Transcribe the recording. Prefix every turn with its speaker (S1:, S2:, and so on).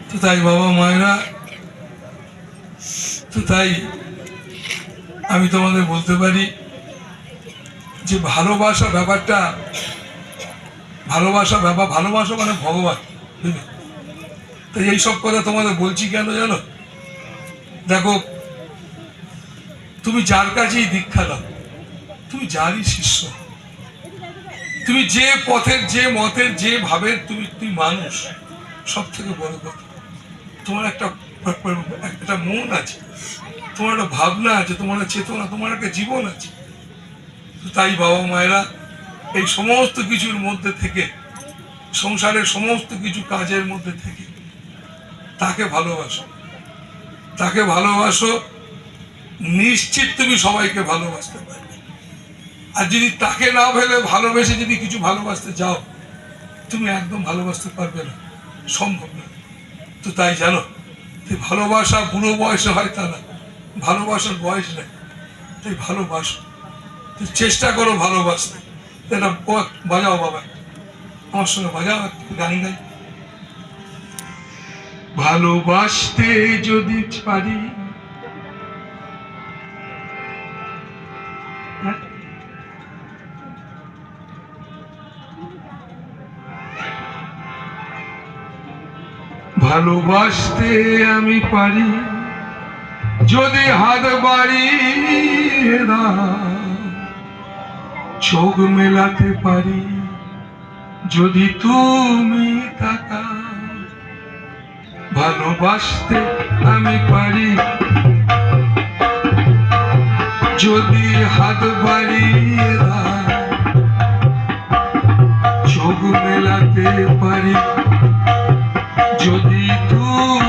S1: তো তাই বাবা মায়েরা, তো তাই আমি তোমাদের বলতে পারি যে ভালোবাসা ব্যাপারটা, ভালোবাসা মানে ভগবান। তো এই সব কথা তোমাদের বলছি কেন জানো? দেখো, তুমি যার কাছেই দীক্ষা দাও, তুমি যারই শিষ্য, তুমি যে পথের, যে মতের, যে ভাবের তুমি মানুষ, সব থেকে বড় কথা তোমার একটা মন আছে, তোমার একটা ভাবনা আছে, তোমার একটা চেতনা, তোমার একটা জীবন আছে। তাই বাবা মায়েরা এই সমস্ত কিছুর মধ্যে থেকে, সংসারের সমস্ত কিছু কাজের মধ্যে থেকে তাকে ভালোবাসো, তাকে ভালোবাসো, নিশ্চিত তুমি সবাইকে ভালোবাসতে পারবে। আর যদি তাকে না ভেবে ভালোবেসে যদি কিছু ভালোবাসতে যাও, তুমি একদম ভালোবাসতে পারবে না, সম্ভব না। তো তাই জানো, ভালোবাসা বুড়ো বয়সে হয় তা না, ভালোবাসার বয়স নেই। তাই ভালোবাসো, চেষ্টা করো ভালোবাসতে। এটা বাজাও বাবা, আমার সঙ্গে বাজাও, একটু গান গাই। ভালোবাসতে যদি পারি, ভালোবাসতে আমি পারি যদি হাত বাড়িয়ে দাও, চোখ মেলাতে পারি যদি তুমি তাকাও। ভালোবাসতে আমি পারি যদি হাত বাড়িয়ে দাও, চোখ মেলাতে পারি যদি তুমি